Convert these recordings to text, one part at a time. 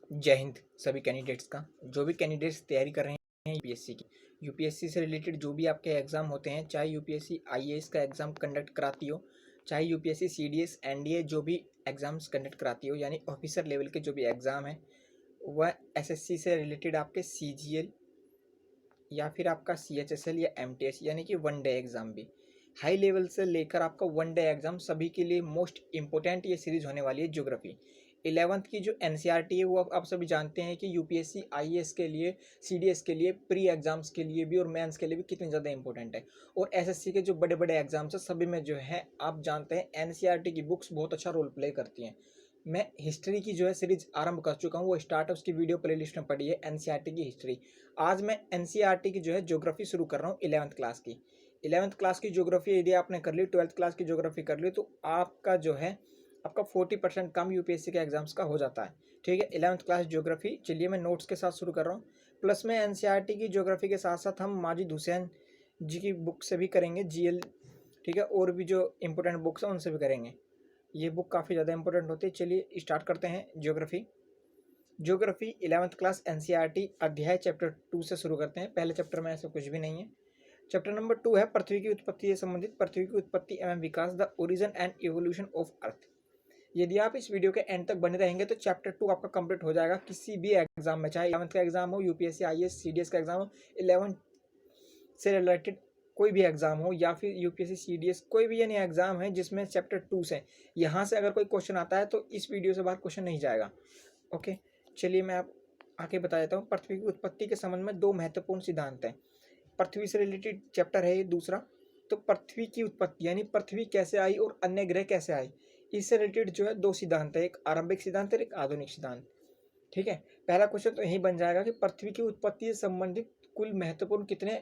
जय हिंद सभी कैंडिडेट्स का। जो भी कैंडिडेट्स तैयारी कर रहे हैं यूपीएससी की, यूपीएससी से रिलेटेड जो भी आपके एग्ज़ाम होते हैं, चाहे यूपीएससी आईएएस का एग्ज़ाम कंडक्ट कराती हो, चाहे यूपीएससी सीडीएस एनडीए जो भी एग्ज़ाम्स कंडक्ट कराती हो, यानी ऑफिसर लेवल के जो भी एग्ज़ाम है, वह एसएससी से रिलेटेड आपके सीजीएल या फिर आपका सीएचएसएल या एमटीएस यानी कि वन डे एग्ज़ाम भी, हाई लेवल से लेकर आपका वन डे एग्ज़ाम सभी के लिए मोस्ट इंपॉर्टेंट ये सीरीज़ होने वाली है ज्योग्राफी। 11th की जो एनसीईआरटी है वो आप सभी जानते हैं कि यूपीएससी आईएएस के लिए, सीडीएस के लिए, प्री एग्जाम्स के लिए भी और मेंस के लिए भी कितनी ज़्यादा इंपॉर्टेंट है। और एसएससी के जो बड़े बड़े एग्जाम्स हैं सभी में जो है आप जानते हैं एनसीईआरटी की बुक्स बहुत अच्छा रोल प्ले करती हैं। मैं हिस्ट्री की जो है सीरीज आरंभ कर चुका हूँ, वो स्टार्टअप्स की वीडियो प्लेलिस्ट में पड़ी है एनसीईआरटी की हिस्ट्री। आज मैं एनसीईआरटी की जो है ज्योग्राफी शुरू कर रहा हूँ 11th क्लास की। 11th क्लास की ज्योग्राफी यदि आपने कर ली, 12th क्लास की ज्योग्राफी कर ली, तो आपका जो है आपका 40% कम यूपीएससी के एग्जाम्स का हो जाता है। ठीक है, 11th क्लास ज्योग्राफी। चलिए मैं नोट्स के साथ शुरू कर रहा हूँ। प्लस में एनसीईआरटी की ज्योग्राफी के साथ साथ हम माजिद हुसैन जी की बुक से भी करेंगे जीएल। ठीक है, और भी जो इंपॉर्टेंट बुक्स हैं उनसे भी करेंगे। ये बुक काफ़ी ज़्यादा इंपॉर्टेंट होती है। चलिए स्टार्ट करते हैं geography. Geography 11th class NCERT अध्याय चैप्टर 2 से शुरू करते हैं। पहले चैप्टर में ऐसा कुछ भी नहीं है। चैप्टर नंबर 2 है पृथ्वी की उत्पत्ति से संबंधित, पृथ्वी की उत्पत्ति एवं विकास, the origin and evolution of earth. यदि आप इस वीडियो के एंड तक बने रहेंगे तो चैप्टर 2 आपका कंप्लीट हो जाएगा किसी भी एग्जाम में, चाहे 11th का एग्जाम हो, यूपीएससी आईएएस सीडीएस का एग्जाम हो, 11 से रिलेटेड कोई भी एग्जाम हो, या फिर यूपीएससी सीडीएस कोई भी यानी एग्जाम है जिसमें चैप्टर 2 से यहाँ से अगर कोई क्वेश्चन आता है तो इस वीडियो से बाहर क्वेश्चन नहीं जाएगा। ओके, चलिए मैं आप आगे बता देता हूँ। पृथ्वी की उत्पत्ति के संबंध में दो महत्वपूर्ण सिद्धांत हैं। पृथ्वी से रिलेटेड चैप्टर है ये दूसरा। तो पृथ्वी की उत्पत्ति यानी पृथ्वी कैसे आई और अन्य ग्रह कैसे आए, इससे रिलेटेड जो है दो सिद्धांत है, एक आरंभिक सिद्धांत और एक आधुनिक सिद्धांत। ठीक है, पहला क्वेश्चन तो यही बन जाएगा कि पृथ्वी की उत्पत्ति से संबंधित कुल महत्वपूर्ण कितने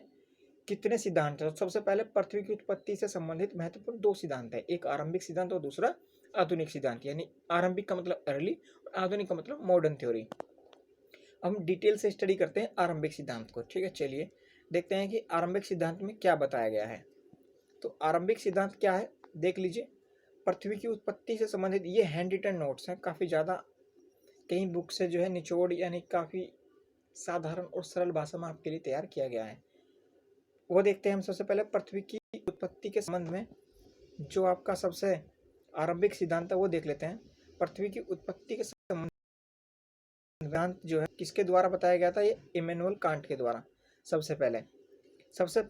कितने सिद्धांत है। तो सबसे पहले पृथ्वी की उत्पत्ति से संबंधित महत्वपूर्ण दो सिद्धांत है, एक आरंभिक सिद्धांत और दूसरा आधुनिक सिद्धांत। यानी आरंभिक का मतलब अर्ली और आधुनिक का मतलब मॉडर्न थ्योरी। हम डिटेल से स्टडी करते हैं आरंभिक सिद्धांत को। ठीक है, चलिए देखते हैं कि आरंभिक सिद्धांत में क्या बताया गया है। तो आरंभिक सिद्धांत क्या है देख लीजिए। पृथ्वी की उत्पत्ति से संबंधित ये हैंड रिटन नोट्स हैं, काफ़ी ज़्यादा कई बुक से जो है निचोड़ यानी काफ़ी साधारण और सरल भाषा में आपके लिए तैयार किया गया है। वो देखते हैं हम सबसे पहले पृथ्वी की उत्पत्ति के संबंध में जो आपका सबसे आरंभिक सिद्धांत है वो देख लेते हैं। पृथ्वी की उत्पत्ति के संबंध सिद्धांत जो है किसके द्वारा बताया गया था, ये इमैनुअल कांट के द्वारा। सबसे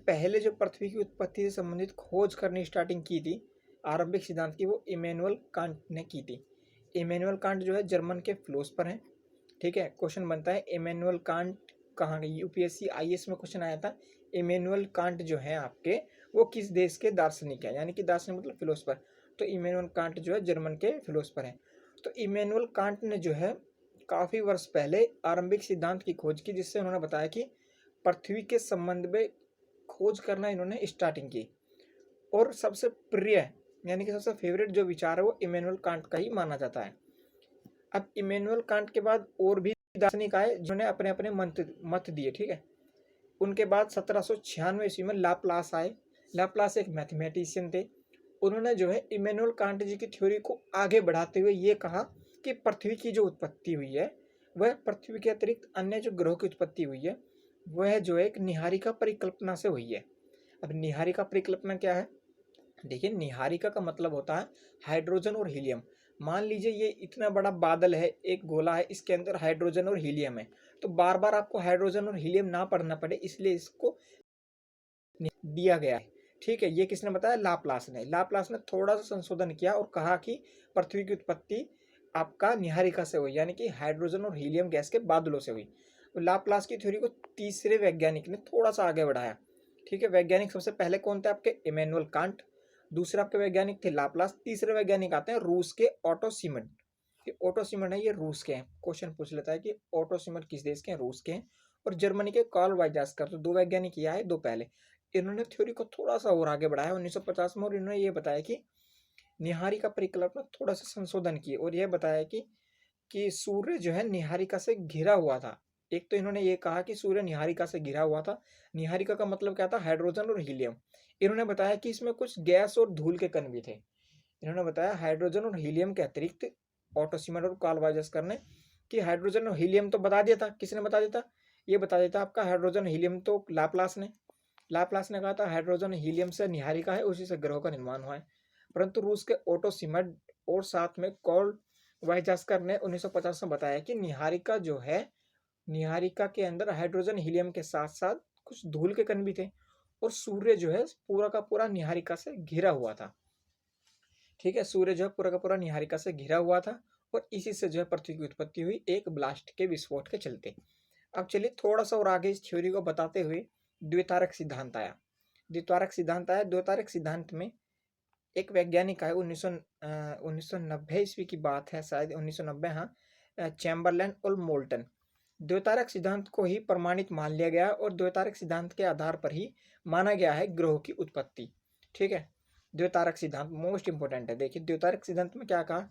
पहले जो पृथ्वी की उत्पत्ति से संबंधित खोज करनी स्टार्टिंग की थी आरंभिक सिद्धांत की, वो इमैनुअल कांट ने की थी। इमैनुअल कांट जो है जर्मन के फिलोसफर हैं। ठीक है, क्वेश्चन बनता है इमैनुअल कांट कहाँ गई। यूपीएससी आईएएस में क्वेश्चन आया था इमैनुअल कांट जो है आपके वो किस देश के दार्शनिक है, यानी कि दार्शनिक मतलब फिलोसफर। तो इमैनुअल कांट जो है जर्मन के फिलोसफर हैं। तो इमैनुअल कांट ने जो है काफ़ी वर्ष पहले आरंभिक सिद्धांत की खोज की, जिससे उन्होंने बताया कि पृथ्वी के संबंध में खोज करना इन्होंने स्टार्टिंग की। और सबसे प्रिय यानी कि सबसे फेवरेट जो विचार है वो इमैनुअल कांट का ही माना जाता है। अब इमैनुअल कांट के बाद और भी दार्शनिक आए जिन्होंने अपने अपने मत दिए। ठीक है, उनके बाद 1796 ईस्वी में लाप्लास आए। लाप्लास एक मैथमेटिशियन थे। उन्होंने जो है इमैनुअल कांट जी की थ्योरी को आगे बढ़ाते हुए ये कहा कि पृथ्वी की जो उत्पत्ति हुई है वह पृथ्वी के अतिरिक्त अन्य जो ग्रहों की उत्पत्ति हुई है वह जो एक निहारिका परिकल्पना से हुई है। अब निहारिका परिकल्पना क्या है, देखिए निहारिका का मतलब होता है हाइड्रोजन और हीलियम। मान लीजिए ये इतना बड़ा बादल है, एक गोला है, इसके अंदर हाइड्रोजन और हीलियम है, तो बार बार आपको हाइड्रोजन और हीलियम ना पढ़ना पड़े इसलिए इसको दिया गया है। ठीक है, ये किसने बताया, लाप्लास ने। लाप्लास ने थोड़ा सा संशोधन किया और कहा कि पृथ्वी की उत्पत्ति आपका निहारिका से हुई, यानी कि हाइड्रोजन और हीलियम गैस के बादलों से हुई। तो लाप्लास की थ्योरी को तीसरे वैज्ञानिक ने थोड़ा सा आगे बढ़ाया। ठीक है, वैज्ञानिक सबसे पहले कौन थे आपके, इमैनुअल कांट। दूसरे आपके वैज्ञानिक थे लाप्लास। तीसरे वैज्ञानिक आते हैं रूस के ऑटो सीमन। ऑटो सीमन है ये रूस के हैं। क्वेश्चन पूछ लेता है कि ऑटो सीमन किस देश के हैं, रूस के हैं। और जर्मनी के कार्ल वाइजास्कर। तो दो वैज्ञानिक ये आए, दो पहले। इन्होंने थ्योरी को थोड़ा सा और आगे बढ़ाया 1950 में, और इन्होंने ये बताया कि निहारिका परिकल्पना थोड़ा सा संशोधन किए और यह बताया कि सूर्य जो है निहारिका से घिरा हुआ था। एक तो इन्होंने ये कहा कि सूर्य निहारिका से घिरा हुआ था। निहारिका का मतलब क्या था, हाइड्रोजन और हीलियम। इन्होंने बताया कि इसमें कुछ गैस और धूल के कण भी थे। इन्होंने बताया हाइड्रोजन और हीलियम के अतिरिक्त, ऑटो सीमन और कार्ल वाइजास्कर ने, कि हाइड्रोजन और हीलियम तो बता दिया था, किसने बता दिया था, ये बता देता आपका हाइड्रोजन हीलियम तो लाप्लास ने कहा था हाइड्रोजन हीलियम से निहारिका है, उसी से ग्रहों का निर्माण हुआ है। परंतु रूस के ओटो सिमड और साथ में कॉल वाइजास्कर ने 1950 में बताया कि निहारिका जो है, निहारिका के अंदर हाइड्रोजन हीलियम के साथ साथ कुछ धूल के कण भी थे और सूर्य जो है पूरा का पूरा निहारिका से घिरा हुआ था। ठीक है, सूर्य जो है पूरा का पूरा निहारिका से घिरा हुआ था और इसी से जो है पृथ्वी की उत्पत्ति हुई एक ब्लास्ट के विस्फोट के चलते। अब चलिए थोड़ा सा और आगे इस थ्योरी को बताते हुए द्वितारक सिद्धांत आया। द्वितारक सिद्धांत में एक वैज्ञानिक आए 1990 ईस्वी की बात है, शायद 1990, हाँ, चैम्बरलैन और मोल्टन। द्वितारक सिद्धांत को ही प्रमाणित मान लिया गया और द्वितारक सिद्धांत के आधार पर ही माना गया है ग्रहों की उत्पत्ति। ठीक है, द्वितारक सिद्धांत मोस्ट इंपोर्टेंट है। देखिए द्वितारक सिद्धांत में क्या कहा,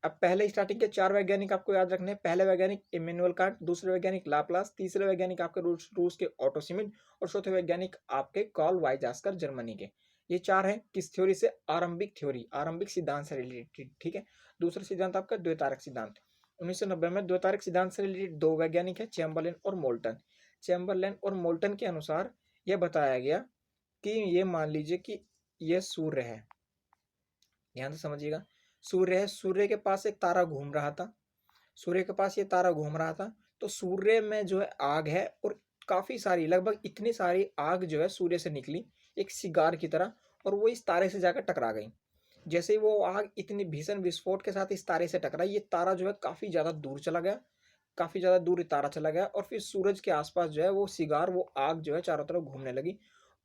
अब पहले स्टार्टिंग के 4 वैज्ञानिक आपको याद रखने हैं। पहले वैज्ञानिक इमैनुअल कांट, दूसरे वैज्ञानिक लाप्लास, तीसरे वैज्ञानिक आपके रूस के ऑटो सिमिड और चौथे वैज्ञानिक आपके कार्ल वाइजास्कर जर्मनी के। ये 4 हैं किस थ्योरी से, आरंभिक सिद्धांत से रिलेटेड। ठीक है, दूसरा सिद्धांत आपका द्वितारक सिद्धांत। 1990 में द्वितारक सिद्धांत से रिलेटेड 2 वैज्ञानिक है, चैम्बरलैन और मोल्टन के अनुसार यह बताया गया कि ये मान लीजिए कि यह सूर्य है, ध्यान से समझिएगा, सूर्य है, सूर्य के पास एक तारा घूम रहा था, तो सूर्य में जो है आग है और काफी सारी, लगभग इतनी सारी आग जो है सूर्य से निकली एक सिगार की तरह और वो इस तारे से जाकर टकरा गई। जैसे ही वो आग इतनी भीषण विस्फोट के साथ इस तारे से टकरा, ये तारा जो है काफी ज्यादा दूर चला गया, तारा चला गया और फिर सूरज के आसपास जो है वो सिगार, वो आग जो है चारों तरफ घूमने लगी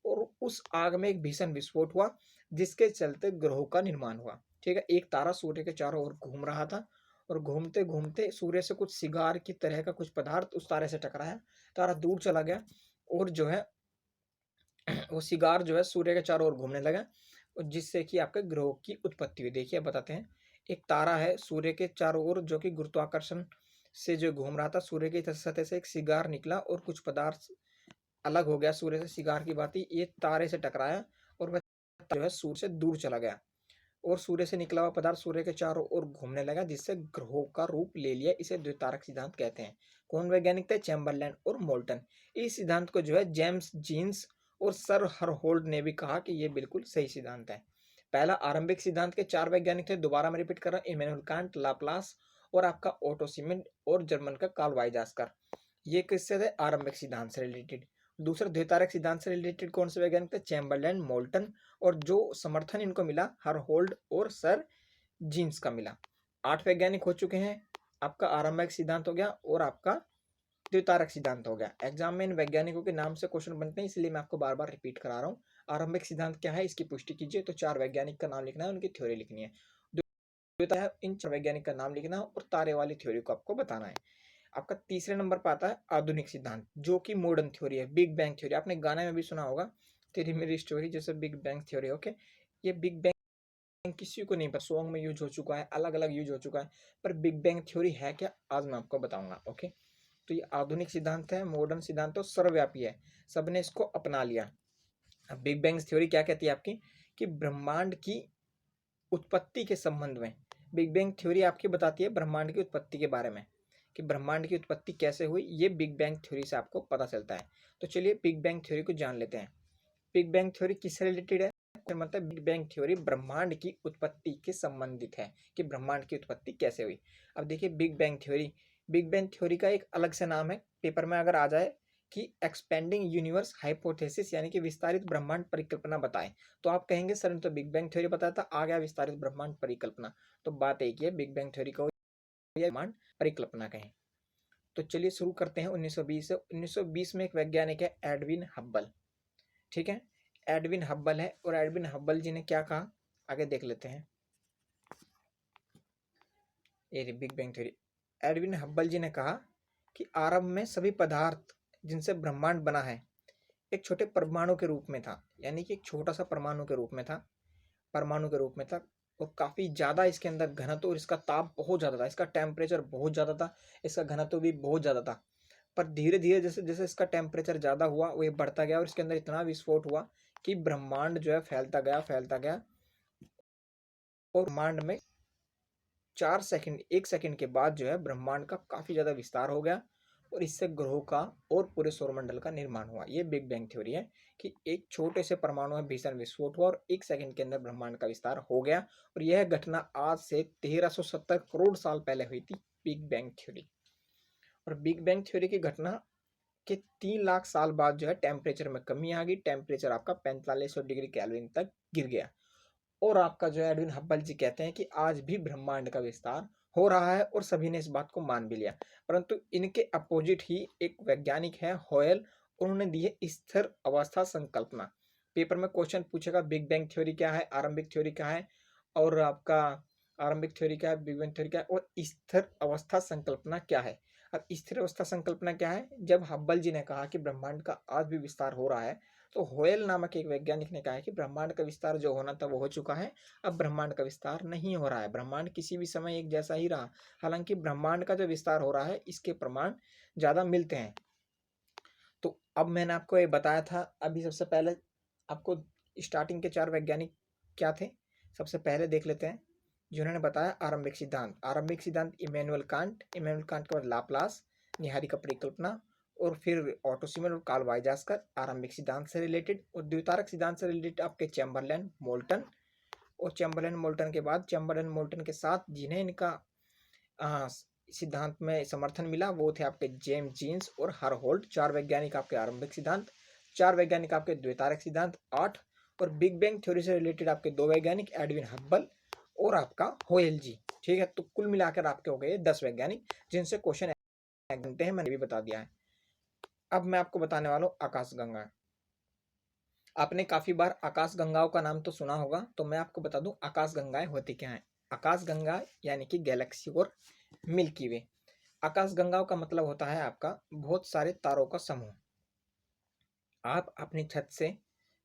और उस आग में एक भीषण विस्फोट हुआ जिसके चलते ग्रहों का निर्माण हुआ। ठीक है, एक तारा सूर्य के चारों ओर घूम रहा था और घूमते घूमते सूर्य से कुछ सिगार की तरह का कुछ पदार्थ उस तारे से टकराया, तारा दूर चला गया और जो है वो सिगार जो है सूर्य के चारों ओर घूमने लगा और जिससे कि आपके ग्रहों की उत्पत्ति हुई। देखिए बताते हैं, एक तारा है सूर्य के चारों ओर जो कि गुरुत्वाकर्षण से जो घूम रहा था, सूर्य की सतह से एक सिगार निकला और कुछ पदार्थ अलग हो गया सूर्य से, सिगार की भांति ये तारे से टकराया और वह जो है सूर्य से दूर चला गया और सूर्य से निकला हुआ पदार्थ सूर्य के चारों ओर घूमने लगा जिससे ग्रहों का रूप ले लिया। इसे द्वितारक सिद्धांत कहते हैं। कौन वैज्ञानिक थे, चैम्बरलैन और मोल्टन। इस सिद्धांत को जो है जेम्स जीन्स और सर हरहोल्ड ने भी कहा कि यह बिल्कुल सही सिद्धांत है। पहला आरंभिक सिद्धांत के 4 वैज्ञानिक थे, दोबारा मैं रिपीट कर रहा हूँ, इमैनुअल कांट, लाप्लास और आपका ओटो सिमिड और जर्मन का कार्ल वाइजास्कर। ये किससे थे, आरंभिक सिद्धांत से रिलेटेड। दूसरा द्वितारक सिद्धांत से रिलेटेड कौन से वैज्ञानिक थे, चैम्बरलैन, मोल्टन और जो समर्थन इनको मिला हरहोल्ड और सर जीन्स का मिला। 8 वैज्ञानिक हो चुके हैं, आपका आरंभिक सिद्धांत हो गया और आपका द्वितारक सिद्धांत हो गया। एग्जाम में इन वैज्ञानिकों के नाम से क्वेश्चन बनते हैं इसलिए मैं आपको बार बार रिपीट करा रहा हूँ। आरंभिक सिद्धांत क्या है इसकी पुष्टि कीजिए, तो 4 वैज्ञानिक का नाम लिखना है, उनकी थ्योरी लिखनी है। इन 4 वैज्ञानिक का नाम लिखना और तारे वाली थ्योरी को आपको बताना है। आपका तीसरे नंबर पर आता है आधुनिक सिद्धांत जो कि मॉडर्न थ्योरी है, बिग बैंग थ्योरी। आपने गाने में भी सुना होगा, तेरी मेरी स्टोरी जैसे बिग बैंग थ्योरी। ओके, ये बिग बैंग किसी को नहीं पता, सॉन्ग में यूज हो चुका है, अलग अलग यूज हो चुका है, पर बिग बैंग थ्योरी है क्या, आज मैं आपको बताऊंगा। ओके, तो ये आधुनिक सिद्धांत है, मॉडर्न सिद्धांत तो सर्वव्यापी है, सबने इसको अपना लिया। अब बिग बैंग थ्योरी क्या कहती है आपकी, कि ब्रह्मांड की उत्पत्ति के संबंध में बिग बैंग थ्योरी आपकी बताती है ब्रह्मांड की उत्पत्ति के बारे में, कि ब्रह्मांड की उत्पत्ति कैसे हुई, ये बिग बैंग थ्योरी से आपको पता चलता है। तो चलिए बिग बैंग थ्योरी को जान लेते हैं। बिग बैंग थ्योरी किससे रिलेटेड है, मतलब बिग बैंग थ्योरी ब्रह्मांड की उत्पत्ति के संबंधित है, कि ब्रह्मांड की उत्पत्ति कैसे हुई। अब देखिए बिग बैंग थ्योरी का एक अलग से नाम है, पेपर में अगर आ जाए कि एक्सपेंडिंग यूनिवर्स हाइपोथेसिस, यानी कि विस्तारित ब्रह्मांड परिकल्पना बताएं, तो आप कहेंगे सर ने तो बिग बैंग थ्योरी बताया था, आ गया विस्तारित ब्रह्मांड परिकल्पना। तो बात एक ही है, बिग बैंग थ्योरी को ब्रह्मांड परिकल्पना कहें। तो चलिए शुरू करते हैं 1920 से। 1920 में एक वैज्ञानिक है एडविन हब्बल। ठीक है, एडविन हब्बल है और एडविन हब्बल जी ने क्या कहा, आगे देख लेते हैं। ये big bang theory, Edwin Hubble ji ने कहा कि आरंभ में सभी पदार्थ जिनसे ब्रह्मांड बना है एक छोटे परमाणु के रूप में था, यानी कि एक छोटा सा परमाणु के रूप में था और काफी ज्यादा इसके अंदर घनत्व और इसका ताप बहुत ज्यादा था, इसका टेम्परेचर बहुत ज्यादा था, इसका घनत्व भी बहुत ज्यादा था। पर धीरे धीरे जैसे जैसे इसका टेम्परेचर ज्यादा हुआ वो ये बढ़ता गया और इसके अंदर इतना विस्फोट हुआ कि ब्रह्मांड जो है फैलता गया और ब्रह्मांड में 1 सेकंड के बाद जो है ब्रह्मांड का काफ़ी ज़्यादा विस्तार हो गया और इससे ग्रहों का और पूरे सौरमंडल का निर्माण हुआ। ये बिग बैंग थ्योरी है कि एक छोटे से परमाणु में भीषण विस्फोट हुआ और 1 सेकंड के अंदर ब्रह्मांड का विस्तार हो गया और यह घटना आज से 1370 करोड़ साल पहले हुई थी, बिग बैंग थ्योरी। और बिग बैंग थ्योरी की घटना के 3 लाख साल बाद जो है टेम्परेचर में कमी आ गई। टेम्परेचर आपका 4500 डिग्री केल्विन तक गिर गया और आपका जो है एडविन हब्बल जी कहते हैं कि आज भी ब्रह्मांड का विस्तार हो रहा है और सभी ने इस बात को मान भी लिया। परंतु इनके अपोजिट ही एक वैज्ञानिक है होयल, उन्होंने दी है स्थिर अवस्था संकल्पना। पेपर में क्वेश्चन पूछेगा बिग बैंग थ्योरी क्या है, आरंभिक थ्योरी क्या है और आपका आरंभिक थ्योरी क्या है, बिग बैंग थ्योरी क्या है और स्थिर अवस्था संकल्पना क्या है। अब स्थिर अवस्था संकल्पना क्या है, जब हब्बल जी ने कहा कि ब्रह्मांड का आज भी विस्तार हो रहा है तो होयल नामक एक वैज्ञानिक ने कहा है कि ब्रह्मांड का विस्तार जो होना था वो हो चुका है, अब ब्रह्मांड का विस्तार नहीं हो रहा है, ब्रह्मांड किसी भी समय एक जैसा ही रहा। हालांकि ब्रह्मांड का जो विस्तार हो रहा है इसके प्रमाण ज़्यादा मिलते हैं। तो अब मैंने आपको ये बताया था, अभी सबसे पहले आपको स्टार्टिंग के 4 वैज्ञानिक क्या थे, सबसे पहले देख लेते हैं जिन्होंने बताया आरंभिक सिद्धांत। आरंभिक सिद्धांत इमैनुअल कांट, इमैनुअल कांट के बाद लाप्लास, निहारिका परिकल्पना और फिर ऑटो सिमन और कार्ल वाइजास्कर आरंभिक सिद्धांत से रिलेटेड। और द्वितारक सिद्धांत से रिलेटेड आपके चैम्बरलैन, मोल्टन और चैम्बरलैन मोल्टन के बाद चैम्बरलैन मोल्टन के साथ जिन्हें इनका सिद्धांत में समर्थन मिला वो थे आपके जेम्स जीन्स और हरहोल्ड। 4 वैज्ञानिक आपके आरंभिक सिद्धांत, 4 वैज्ञानिक आपके द्वितारक सिद्धांत, 8 और बिग बैंग थ्योरी से रिलेटेड आपके 2 वैज्ञानिक एडविन हब्बल और आपका होयल जी। ठीक है, तो कुल मिलाकर आपके हो गए 10 वैज्ञानिक जिनसे क्वेश्चन बनते हैं, मैंने भी बता दिया है। अब मैं आपको बताने वाला हूँ आकाशगंगा। आपने काफी बार आकाशगंगाओं का नाम तो सुना होगा, तो मैं आपको बता दूं आकाशगंगाएं होती क्या हैं। आकाशगंगा यानी कि गैलेक्सी और मिल्की वे। आकाशगंगाओं का मतलब होता है आपका बहुत सारे तारों का समूह। आप अपनी छत से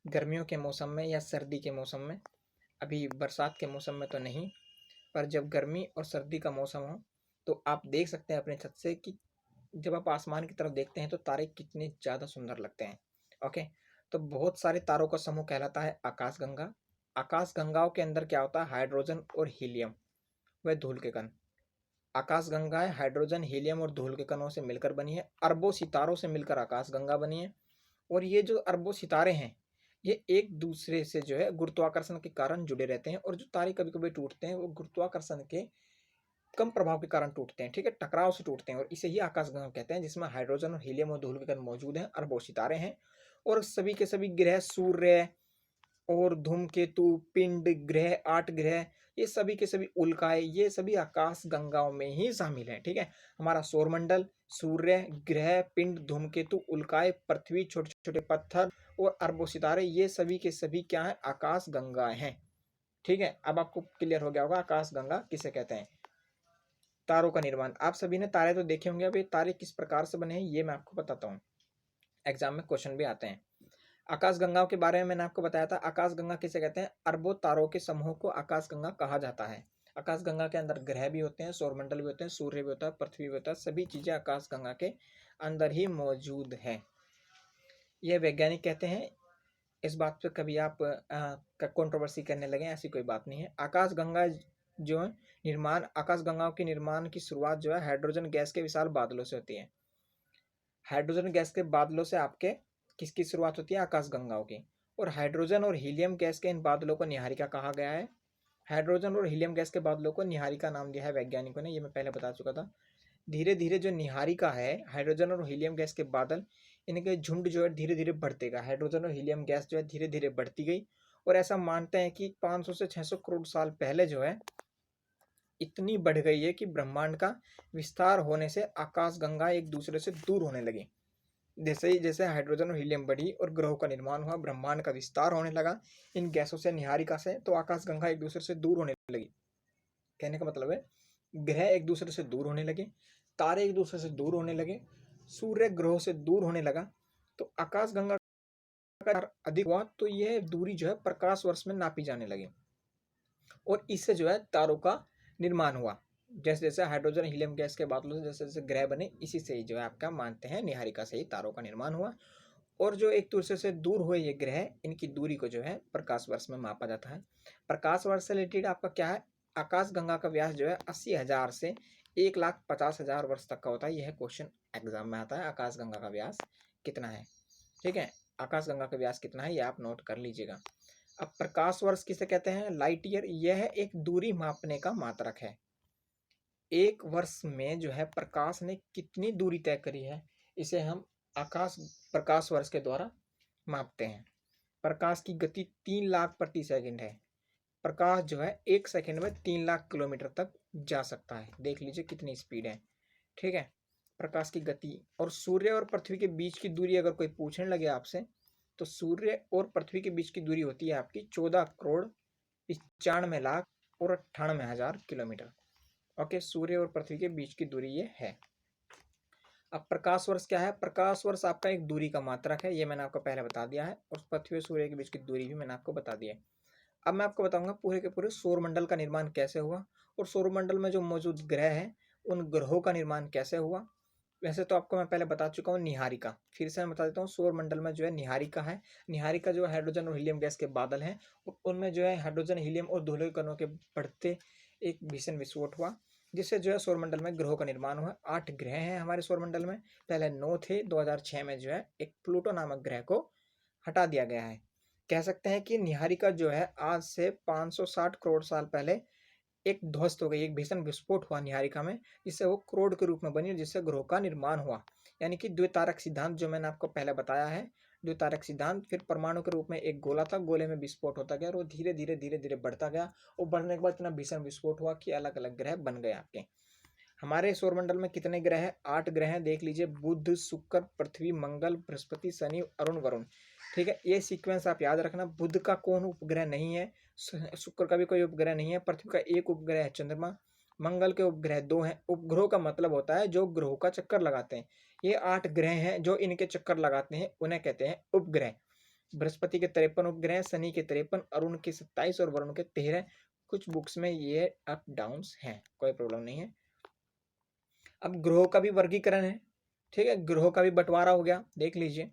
गर्मियों के मौसम में या सर्दी के मौसम में, अभी बरसात के मौसम में तो नहीं, पर जब गर्मी और सर्दी का मौसम हो तो आप देख सकते हैं अपने छत से कि जब आप आसमान की तरफ देखते हैं तो तारे कितने ज़्यादा सुंदर लगते हैं। ओके, तो बहुत सारे तारों का समूह कहलाता है आकाशगंगा। आकाशगंगाओं के अंदर क्या होता है, हाइड्रोजन और हीलियम व धूल के कण। आकाशगंगाएं हाइड्रोजन, हीलियम और धूल के कणों से मिलकर बनी है। अरबों सितारों से मिलकर आकाशगंगा बनी है और ये जो अरबों सितारे हैं ये एक दूसरे से जो है गुरुत्वाकर्षण के कारण जुड़े रहते हैं और जो तारे कभी कभी टूटते हैं वो गुरुत्वाकर्षण के कम प्रभाव के कारण टूटते हैं। ठीक है, टकराव से टूटते हैं और इसे ही आकाशगंगा कहते हैं, जिसमें हाइड्रोजन और हीलियम और धूल के कण मौजूद हैं, अरबों सितारे हैं। और सभी के सभी ग्रह, सूर्य और धूमकेतु, पिंड, ग्रह, 8 ग्रह, ये सभी के सभी उल्काएं, ये सभी आकाश गंगाओं में ही शामिल हैं। ठीक है, हमारा सौरमंडल, सूर्य, ग्रह, पिंड, धूमकेतु, उल्काएं, पृथ्वी, छोटे छोटे पत्थर और अरबों सितारे, ये सभी के सभी क्या है, आकाश गंगाएं हैं। ठीक है, अब आपको क्लियर हो गया होगा आकाश गंगा किसे कहते हैं। तारों का निर्माण, आप सभी ने तारे तो देखे होंगे, अब ये तारे किस प्रकार से बने हैं ये मैं आपको बताता हूँ, एग्जाम में क्वेश्चन भी आते हैं। आकाशगंगाओं के बारे में मैंने आपको बताया था, आकाशगंगा किसे कहते हैं, अरबों तारों के समूह को आकाशगंगा कहा जाता है। आकाशगंगा के अंदर ग्रह भी होते हैं, सौरमंडल भी होते हैं, सूर्य भी होता है, पृथ्वी भी होता है, सभी चीजें आकाशगंगा के अंदर ही मौजूद है। यह वैज्ञानिक कहते हैं, इस बात पर कभी आप कंट्रोवर्सी करने लगे, ऐसी कोई बात नहीं है। आकाशगंगा जो है निर्माण, आकाशगंगाओं के निर्माण की शुरुआत जो है हाइड्रोजन गैस के विशाल बादलों से होती है। हाइड्रोजन गैस के बादलों से आपके किसकी शुरुआत होती है, आकाशगंगाओं की। और हाइड्रोजन और हीलियम गैस के इन बादलों को निहारिका कहा गया है। हाइड्रोजन और हीलियम गैस के बादलों को निहारिका नाम दिया है वैज्ञानिकों ने, ये मैं पहले बता चुका था। धीरे धीरे जो निहारिका है, हाइड्रोजन और हीलियम गैस के बादल, इनके झुंड जो है धीरे धीरे बढ़ते गए। हाइड्रोजन और हीलियम गैस जो है धीरे धीरे बढ़ती गई और ऐसा मानते हैं कि 500 से 600 करोड़ साल पहले जो है इतनी बढ़ गई है कि ब्रह्मांड का विस्तार होने से आकाशगंगा एक दूसरे से दूर होने लगी। जैसे ही जैसे हाइड्रोजन और हीलियम बढ़ी और ग्रहों का निर्माण हुआ, ब्रह्मांड का विस्तार होने लगा इन गैसों से, निहारिका से, तो आकाशगंगा एक दूसरे से दूर होने लगी। कहने का मतलब है ग्रह एक दूसरे से दूर होने लगे, तारे एक दूसरे से दूर होने लगे, सूर्य ग्रहों से दूर होने लगा, तो आकाशगंगा का अधिक हुआ तो यह दूरी जो है प्रकाश वर्ष में नापी जाने लगी और इससे जो है तारों का निर्माण हुआ। जैसे जैसे हाइड्रोजन हीलियम गैस के बादलों से जैसे जैसे ग्रह बने, इसी से ही जो है आपका मानते हैं निहारिका से ही तारों का निर्माण हुआ। और जो एक दूसरे से दूर हुए ये ग्रह, इनकी दूरी को जो है प्रकाश वर्ष में मापा जाता है। प्रकाश वर्ष से रिलेटेड आपका क्या है, आकाशगंगा का व्यास जो है 80,000 से 1,50,000 वर्ष तक का होता है। यह क्वेश्चन एग्जाम में आता है, आकाशगंगा का व्यास कितना है। ठीक है, आकाशगंगा का व्यास कितना है ये आप नोट कर लीजिएगा। अब प्रकाश वर्ष किसे कहते हैं? Light year. यह एक दूरी मापने का मात्रक है। एक वर्ष में जो है प्रकाश ने कितनी दूरी तय करी है, इसे हम प्रकाश वर्ष के द्वारा मापते हैं। प्रकाश की गति 3 लाख प्रति सेकंड है। प्रकाश जो है 1 सेकंड में 3 लाख किलोमीटर तक जा सकता है। देख लीजिए कितनी स्पीड है। ठीक है, प्रकाश की गति। और सूर्य और पृथ्वी के बीच की दूरी अगर कोई पूछने लगे आपसे, तो सूर्य और पृथ्वी के बीच की दूरी होती है आपकी 14,95,98,000 किलोमीटर। ओके, सूर्य और पृथ्वी के बीच की दूरी ये है। अब प्रकाश वर्ष क्या है? प्रकाश वर्ष आपका एक दूरी का मात्रक है, ये मैंने आपको पहले बता दिया है। और पृथ्वी और सूर्य के बीच की दूरी भी मैंने आपको बता दी है। अब मैं आपको बताऊंगा पूरे के पूरे सौरमंडल का निर्माण कैसे हुआ, और सौरमंडल में जो मौजूद ग्रह हैं उन ग्रहों का निर्माण कैसे हुआ। वैसे तो आपको मैं पहले बता चुका हूँ निहारिका, फिर से मैं बता देता हूँ। सौरमंडल में जो है निहारिका है। निहारिका जो हाइड्रोजन और हीलियम गैस के बादल हैं, उनमें जो है हाइड्रोजन, हीलियम और धूल के कणों के बढ़ते एक भीषण विस्फोट हुआ, जिससे जो है सौरमंडल में ग्रहों का निर्माण हुआ। 8 ग्रह हैं हमारे सौरमंडल में। पहले 9 थे, 2006 में जो है एक प्लूटो नामक ग्रह को हटा दिया गया है। कह सकते हैं कि निहारिका जो है आज से 560 करोड़ साल पहले एक ध्वस्त हो गई, एक भीषण विस्फोट हुआ निहारिका में, जिससे वो क्रोड के रूप में बनी, जिससे ग्रहों का निर्माण हुआ। यानी कि द्वितारक सिद्धांत जो मैंने आपको पहले बताया है, द्वितारक सिद्धांत। फिर परमाणु के रूप में एक गोला था, गोले में विस्फोट होता गया और वो धीरे धीरे धीरे धीरे बढ़ता गया, और बढ़ने के बाद इतना भीषण विस्फोट हुआ कि अलग अलग ग्रह बन गए आपके। हमारे सौरमंडल में कितने ग्रह हैं? 8 ग्रह हैं। देख लीजिए, बुध, शुक्र, पृथ्वी, मंगल, बृहस्पति, शनि, अरुण, वरुण। ठीक है, ये सीक्वेंस आप याद रखना। बुध का कौन उपग्रह नहीं है, शुक्र का भी कोई उपग्रह नहीं है, पृथ्वी का एक उपग्रह है चंद्रमा, मंगल के उपग्रह 2 हैं। उपग्रहों का मतलब होता है जो ग्रहों का चक्कर लगाते हैं। ये 8 ग्रह हैं जो इनके चक्कर लगाते हैं, उन्हें कहते हैं उपग्रह। बृहस्पति के 53 उपग्रह, शनि के 53, अरुण के 27 और वरुण के 13। कुछ बुक्स में ये अप डाउन्स हैं, कोई प्रॉब्लम नहीं है। अब ग्रहों का भी वर्गीकरण है। ठीक है, ग्रहों का भी बंटवारा हो गया। देख लीजिए,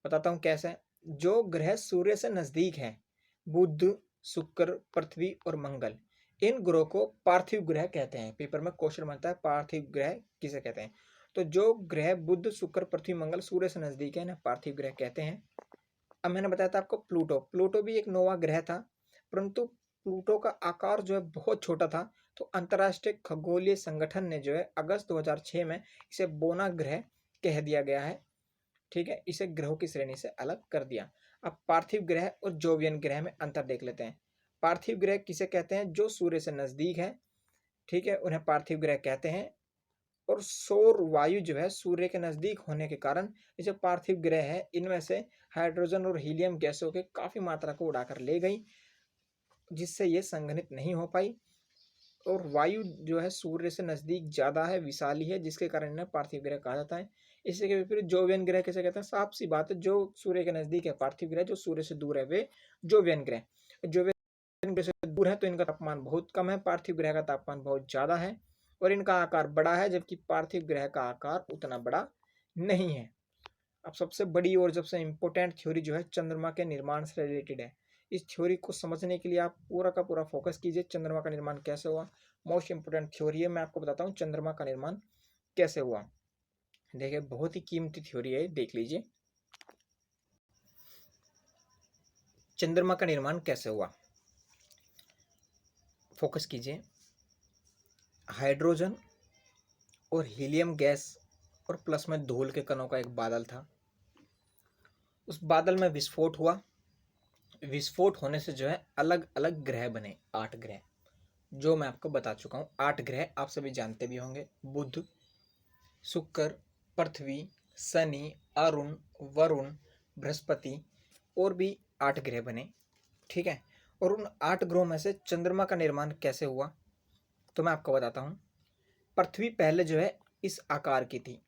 बताता हूं कैसे। जो ग्रह सूर्य से नजदीक है, बुध, शुक्र, पृथ्वी और मंगल, इन ग्रहों को पार्थिव ग्रह कहते हैं। पेपर में क्वेश्चन बनता है पार्थिव ग्रह किसे कहते हैं। तो जो ग्रह बुध, शुक्र, पृथ्वी, मंगल सूर्य से नजदीक है ना, पार्थिव ग्रह कहते हैं। अब मैंने बताया था आपको प्लूटो भी एक नोवा ग्रह था, परंतु प्लूटो का आकार जो है बहुत छोटा था। तो अंतर्राष्ट्रीय खगोलीय संगठन ने जो है अगस्त 2006 में इसे बोना ग्रह कह दिया गया है। ठीक है, इसे ग्रहों की श्रेणी से अलग कर दिया। अब पार्थिव ग्रह और जोवियन ग्रह में अंतर देख लेते हैं। पार्थिव ग्रह किसे कहते हैं? जो सूर्य से नजदीक है, ठीक है, उन्हें पार्थिव ग्रह कहते हैं। और सौर वायु जो है सूर्य के नजदीक होने के कारण ये जो पार्थिव ग्रह है, इनमें से हाइड्रोजन और हीलियम गैसों के काफी मात्रा को उड़ाकर ले गई, जिससे ये संघनित नहीं हो पाई। और वायु जो है सूर्य से नजदीक ज्यादा है, विशाली है, जिसके कारण इन्हें पार्थिव ग्रह कहा जाता है। इसी के विपरीत जोवियन ग्रह किसे कहते हैं? साफ सी बात है, जो सूर्य के नजदीक है पार्थिव ग्रह, जो सूर्य से दूर है वे जोवियन ग्रह। जोवियन ग्रह से दूर है तो इनका तापमान बहुत कम है, पार्थिव ग्रह का तापमान बहुत ज्यादा है और इनका आकार बड़ा है, जबकि पार्थिव ग्रह का आकार उतना बड़ा नहीं है। अब सबसे बड़ी और सबसे इंपॉर्टेंट थ्योरी जो है चंद्रमा के निर्माण से रिलेटेड है। इस थ्योरी को समझने के लिए आप पूरा का पूरा फोकस कीजिए, चंद्रमा का निर्माण कैसे हुआ। मोस्ट इंपोर्टेंट थ्योरी है, मैं आपको बताता हूँ चंद्रमा का निर्माण कैसे हुआ। देखिए, बहुत ही कीमती थ्योरी है, देख लीजिए। चंद्रमा का निर्माण कैसे हुआ, फोकस कीजिए। हाइड्रोजन और हीलियम गैस और प्लस में धूल के कणों का एक बादल था। उस बादल में विस्फोट हुआ। विस्फोट होने से जो है अलग अलग ग्रह बने, 8 ग्रह, जो मैं आपको बता चुका हूँ। 8 ग्रह आप सभी जानते भी होंगे, बुध, शुक्र, पृथ्वी, शनि, अरुण, वरुण, बृहस्पति, और भी 8 ग्रह बने। ठीक है, और उन 8 ग्रहों में से चंद्रमा का निर्माण कैसे हुआ, तो मैं आपको बताता हूँ। पृथ्वी पहले जो है इस आकार की थी।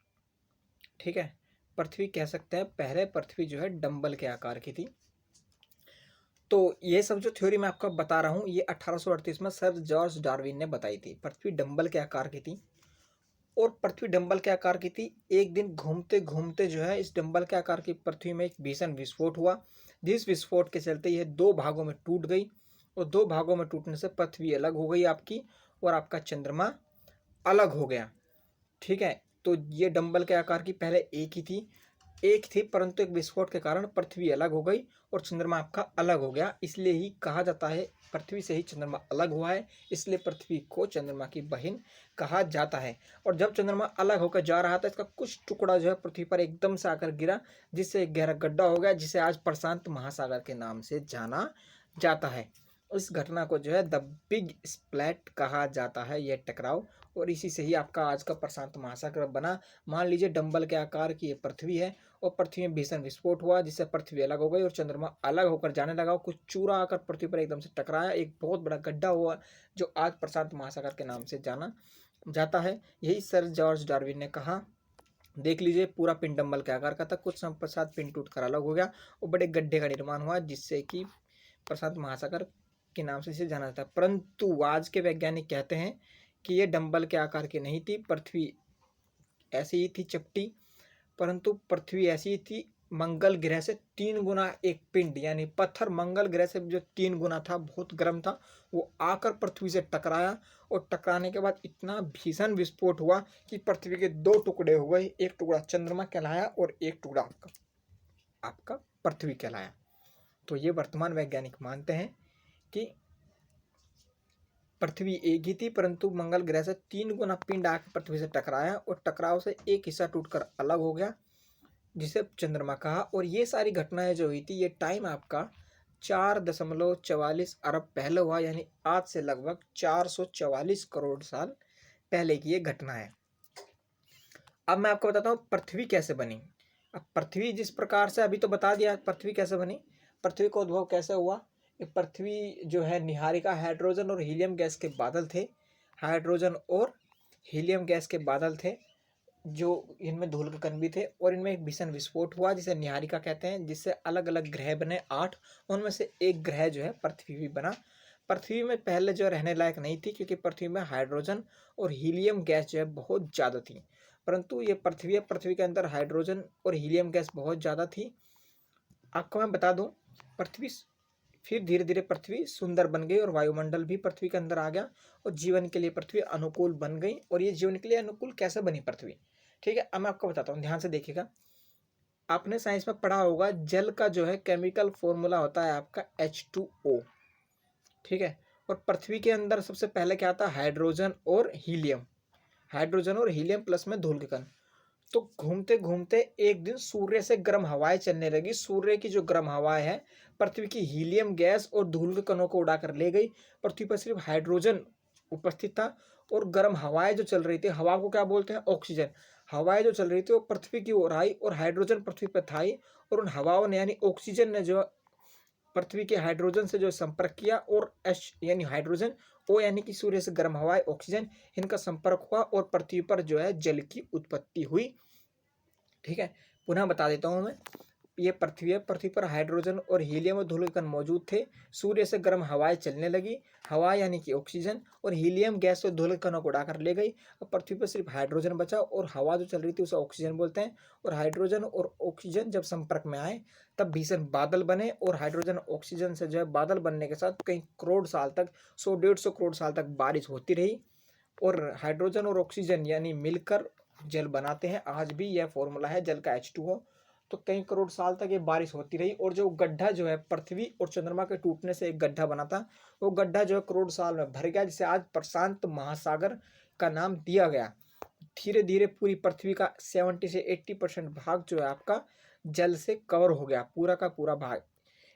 ठीक है, पृथ्वी कह सकते हैं पहले पृथ्वी जो है डंबल के आकार की थी। तो ये सब जो थ्योरी मैं आपको बता रहा हूँ, ये 1838 में सर जॉर्ज डार्विन ने बताई थी। पृथ्वी डंबल के आकार की थी, और पृथ्वी डंबल के आकार की थी। एक दिन घूमते घूमते जो है इस डंबल के आकार की पृथ्वी में एक भीषण विस्फोट हुआ, जिस विस्फोट के चलते यह 2 भागों में टूट गई और दो भागों में टूटने से पृथ्वी अलग हो गई आपकी और आपका चंद्रमा अलग हो गया। ठीक है, तो ये डंबल के आकार की पहले एक थी परंतु एक विस्फोट के कारण पृथ्वी अलग हो गई और चंद्रमा आपका अलग हो गया। इसलिए ही कहा जाता है पृथ्वी से ही चंद्रमा अलग हुआ है, इसलिए पृथ्वी को चंद्रमा की बहन कहा जाता है। और जब चंद्रमा अलग होकर जा रहा था, इसका कुछ टुकड़ा जो है पृथ्वी पर एकदम से आकर गिरा, जिससे एक गहरा गड्ढा हो गया, जिसे आज प्रशांत महासागर के नाम से जाना जाता है। इस घटना को जो है द बिग स्प्लैट कहा जाता है, यह टकराव, और इसी से ही आपका आज का प्रशांत महासागर बना। मान लीजिए डंबल के आकार की ये पृथ्वी है और पृथ्वी में भीषण विस्फोट हुआ, जिससे पृथ्वी अलग हो गई और चंद्रमा अलग होकर जाने लगा। कुछ चूरा आकर पृथ्वी पर एकदम से टकराया, एक बहुत बड़ा गड्ढा हुआ जो आज प्रशांत महासागर के नाम से जाना जाता है। यही सर जॉर्ज डार्विन ने कहा। देख लीजिए, पूरा पिंड डंबल के आकार का था, कुछ समय पश्चात पिंड टूट कर अलग हो गया और बड़े गड्ढे का निर्माण हुआ, जिससे कि प्रशांत महासागर के नाम से इसे जाना जाता है। परंतु आज के वैज्ञानिक कहते हैं कि ये डंबल के आकार की नहीं थी, पृथ्वी ऐसी ही थी चपटी, परंतु पृथ्वी ऐसी थी मंगल ग्रह से 3 गुना एक पिंड यानी पत्थर मंगल ग्रह से जो 3 गुना था, बहुत गर्म था, वो आकर पृथ्वी से टकराया और टकराने के बाद इतना भीषण विस्फोट हुआ कि पृथ्वी के 2 टुकड़े हो गए। एक टुकड़ा चंद्रमा कहलाया और एक टुकड़ा आपका पृथ्वी कहलाया। तो ये वर्तमान वैज्ञानिक मानते हैं कि पृथ्वी एक ही थी, परंतु मंगल ग्रह से 3 गुना पिंड आकर पृथ्वी से टकराया और टकराव से एक हिस्सा टूटकर अलग हो गया, जिसे चंद्रमा कहा। और ये सारी घटनाएं जो हुई थी, ये टाइम आपका 4.44 अरब पहले हुआ, यानी आज से लगभग 444 करोड़ साल पहले की ये घटना है। अब मैं आपको बताता हूँ पृथ्वी कैसे बनी। अब पृथ्वी जिस प्रकार से, अभी तो बता दिया पृथ्वी कैसे बनी, पृथ्वी का उद्भव कैसे हुआ। पृथ्वी जो है निहारिका हाइड्रोजन और हीलियम गैस के बादल थे, हाइड्रोजन और हीलियम गैस के बादल थे, जो इनमें धूल के कण भी थे, और इनमें एक भीषण विस्फोट हुआ जिसे निहारिका कहते हैं, जिससे अलग अलग ग्रह बने 8, उनमें से एक ग्रह जो है पृथ्वी भी बना। पृथ्वी में पहले जो रहने लायक नहीं थी, क्योंकि पृथ्वी में हाइड्रोजन और हीलियम गैस जो है बहुत ज़्यादा थी, परंतु ये पृथ्वी के अंदर हाइड्रोजन और हीलियम गैस बहुत ज़्यादा थी। आपको मैं बता दूं, पृथ्वी फिर धीरे धीरे पृथ्वी सुंदर बन गई और वायुमंडल भी पृथ्वी के अंदर आ गया और जीवन के लिए पृथ्वी अनुकूल बन गई। और ये जीवन के लिए अनुकूल कैसे बनी पृथ्वी, ठीक है, अब मैं आपको बताता हूँ, ध्यान से देखिएगा। आपने साइंस में पढ़ा होगा जल का जो है केमिकल फॉर्मूला होता है आपका H2O, ठीक है, और पृथ्वी के अंदर सबसे पहले क्या आता है, हाइड्रोजन और हीलियम, हाइड्रोजन और हीलियम प्लस में धूल के कण। तो घूमते घूमते एक दिन सूर्य से गर्म हवाएं चलने लगी। सूर्य की जो गर्म हवाएं है पृथ्वी की हीलियम गैस और धूल के कणों को उड़ाकर ले गई। पृथ्वी पर सिर्फ हाइड्रोजन उपस्थित था और गर्म हवाएं जो चल रही थी, हवा को क्या बोलते हैं, ऑक्सीजन। हवाएं जो चल रही थी वो पृथ्वी की ओर आई और हाइड्रोजन पृथ्वी पर था ही, और उन हवाओं ने यानी ऑक्सीजन ने जो पृथ्वी के हाइड्रोजन से जो संपर्क किया, और H यानी हाइड्रोजन, O यानी कि सूर्य से गर्म हवाएं ऑक्सीजन, इनका संपर्क हुआ और पृथ्वी पर जो है जल की उत्पत्ति हुई। ठीक है, पुनः बता देता हूँ मैं, ये पृथ्वी है, पृथ्वी पर हाइड्रोजन और हीलियम और धूल के कण मौजूद थे। सूर्य से गर्म हवाएं चलने लगी, हवा यानी कि ऑक्सीजन और हीलियम गैस और धूल के कणों को उड़ाकर ले गई। और पृथ्वी पर सिर्फ हाइड्रोजन बचा और हवा जो चल रही थी उसे ऑक्सीजन बोलते हैं। और हाइड्रोजन और ऑक्सीजन जब संपर्क में आए तब भीषण बादल बने, और हाइड्रोजन ऑक्सीजन से जो है बादल बनने के साथ कई करोड़ साल तक, 100-150 करोड़ साल तक बारिश होती रही। और हाइड्रोजन और ऑक्सीजन यानी मिलकर जल बनाते हैं, आज भी यह फॉर्मूला है जल का H2O। तो कई करोड़ साल तक ये बारिश होती रही, और जो गड्ढा जो है पृथ्वी और चंद्रमा के टूटने से एक गड्ढा बना था, वो गड्ढा जो है करोड़ साल में भर गया, जिसे आज प्रशांत महासागर का नाम दिया गया। धीरे धीरे पूरी पृथ्वी का 70 से 80% भाग जो है आपका जल से कवर हो गया, पूरा का पूरा भाग।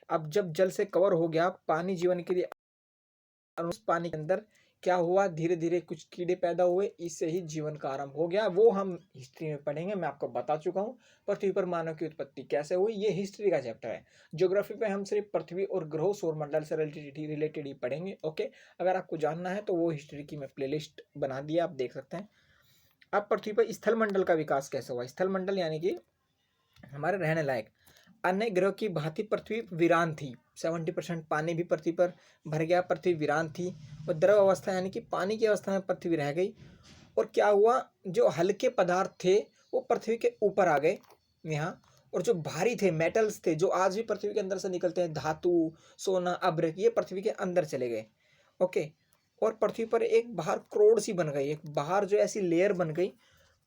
अब जब जल से कवर हो गया, पानी जीवन के लिए, उस पानी के अंदर क्या हुआ, धीरे धीरे कुछ कीड़े पैदा हुए, इससे ही जीवन का आरंभ हो गया। वो हम हिस्ट्री में पढ़ेंगे, मैं आपको बता चुका हूँ पृथ्वी पर मानव की उत्पत्ति कैसे हुई, ये हिस्ट्री का चैप्टर है। ज्योग्राफी पे हम सिर्फ पृथ्वी और ग्रहों सौरमंडल से रिलेटेड ही पढ़ेंगे। ओके, अगर आपको जानना है तो वो हिस्ट्री की मैं प्लेलिस्ट बना दी है, आप देख सकते हैं। अब पृथ्वी पर स्थल मंडल का विकास कैसे हुआ। स्थल मंडल यानी कि हमारे रहने लायक, अन्य ग्रह की भांति पृथ्वी वीरान थी, 70% पानी भी पृथ्वी पर भर गया, पृथ्वी वीरान थी। और द्रव अवस्था यानी कि पानी की अवस्था में पृथ्वी रह गई। और क्या हुआ, जो हल्के पदार्थ थे वो पृथ्वी के ऊपर आ गए यहाँ, और जो भारी थे, मेटल्स थे, जो आज भी पृथ्वी के अंदर से निकलते हैं, धातु, सोना, अभ्र, ये पृथ्वी के अंदर चले गए। ओके। और पृथ्वी पर एक बाहर क्रोड सी बन गई, एक बाहर जो ऐसी लेयर बन गई,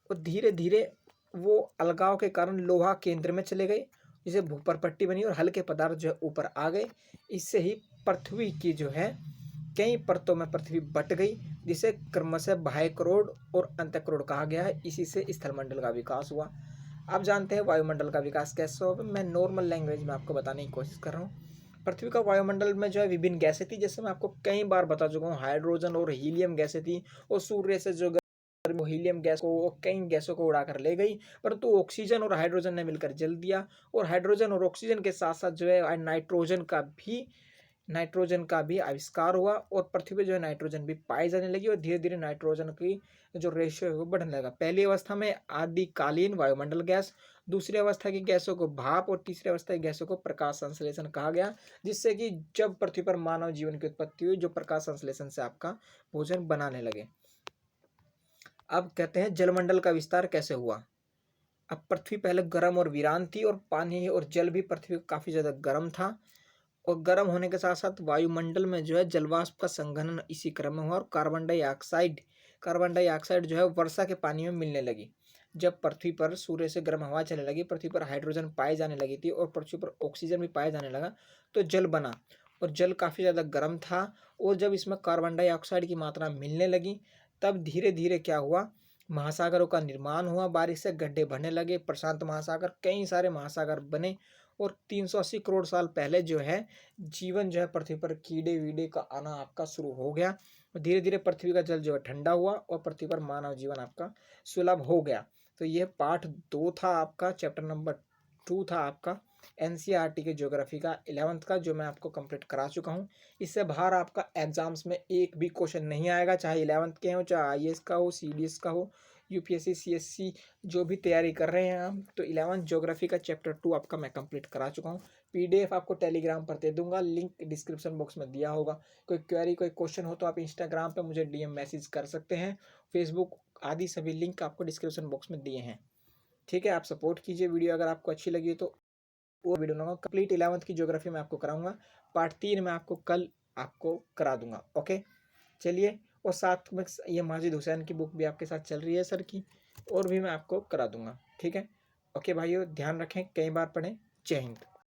और धीरे धीरे वो अलगाव के कारण लोहा केंद्र में चले गए, जिसे भूपर पट्टी बनी और हल्के पदार्थ जो है ऊपर आ गए। इससे ही पृथ्वी की जो है कई परतों में पृथ्वी बट गई, जिसे क्रमशः बाह्य क्रोड और अंतःक्रोड कहा गया है। इसी से स्थलमंडल का विकास हुआ। आप जानते हैं वायुमंडल का विकास कैसे हुआ, मैं नॉर्मल लैंग्वेज में आपको बताने की कोशिश कर रहा हूँ। पृथ्वी का वायुमंडल में जो है विभिन्न गैसें थी, जैसे मैं आपको कई बार बता चुका हूँ, हाइड्रोजन और हीलियम गैसें थी, और सूर्य से जो वो हीलियम गैस को और कई गैसों को उड़ाकर ले गई, परंतु ऑक्सीजन और हाइड्रोजन ने मिलकर जल दिया। और हाइड्रोजन और ऑक्सीजन के साथ साथ जो है नाइट्रोजन का भी आविष्कार हुआ, और पृथ्वी पे जो है नाइट्रोजन भी पाई जाने लगी, और धीरे धीरे नाइट्रोजन की जो रेशियो है वो बढ़ने लगा। पहली अवस्था में आदिकालीन वायुमंडल गैस, दूसरी अवस्था की गैसों को भाप, और तीसरी अवस्था की गैसों को प्रकाश संश्लेषण कहा गया। जिससे कि जब पृथ्वी पर मानव जीवन की उत्पत्ति हुई, जो प्रकाश संश्लेषण से आपका भोजन बनाने लगे। अब कहते हैं जलमंडल का विस्तार कैसे हुआ। अब पृथ्वी पहले गर्म और वीरान थी, और पानी और जल भी पृथ्वी काफी ज्यादा गर्म था, और गर्म होने के साथ साथ वायुमंडल में जो है जलवाष्प का संघनन इसी क्रम में हुआ, और कार्बन डाइऑक्साइड जो है वर्षा के पानी में मिलने लगी। जब पृथ्वी पर सूर्य से गर्म हवा चलने लगी, पृथ्वी पर हाइड्रोजन पाए जाने लगी थी, और पृथ्वी पर ऑक्सीजन भी पाया जाने लगा, तो जल बना, और जल काफ़ी ज़्यादा गर्म था। और जब इसमें कार्बन डाइऑक्साइड की मात्रा मिलने लगी, तब धीरे धीरे क्या हुआ, महासागरों का निर्माण हुआ, बारिश से गड्ढे भरने लगे, प्रशांत महासागर, कई सारे महासागर बने। और 380 करोड़ साल पहले जो है जीवन जो है पृथ्वी पर कीड़े वीड़े का आना आपका शुरू हो गया। धीरे धीरे पृथ्वी का जल जो है ठंडा हुआ, और पृथ्वी पर मानव जीवन आपका सुलभ हो गया। तो यह पार्ट 2 था आपका, चैप्टर नंबर 2 था आपका एनसीईआरटी के ज्योग्राफी का 11th का, जो मैं आपको कंप्लीट करा चुका हूँ। इससे बाहर आपका एग्जाम्स में एक भी क्वेश्चन नहीं आएगा, चाहे 11th के हो, चाहे आईएएस का हो, सीडीएस का हो, यूपीएससी सीएससी जो भी तैयारी कर रहे हैं हम, तो 11th ज्योग्राफी का चैप्टर 2 आपका मैं कंप्लीट करा चुका हूँ। पीडीएफ आपको टेलीग्राम पर दे दूंगा, लिंक डिस्क्रिप्शन बॉक्स में दिया होगा। कोई क्वेरी कोई क्वेश्चन हो तो आप इंस्टाग्राम पे मुझे डीएम मैसेज कर सकते हैं, फेसबुक आदि सभी लिंक आपको डिस्क्रिप्शन बॉक्स में दिए हैं। ठीक है, आप सपोर्ट कीजिए। वीडियो अगर आपको अच्छी लगी तो वो वीडियो बनाऊंगा। कंप्लीट 11th की ज्योग्राफी में आपको कराऊंगा, पार्ट 3 में आपको कल आपको करा दूंगा। ओके, चलिए। और साथ में ये माजिद हुसैन की बुक भी आपके साथ चल रही है सर की, और भी मैं आपको करा दूंगा। ठीक है, ओके भाइयों, ध्यान रखें, कई बार पढ़ें। जय हिंद।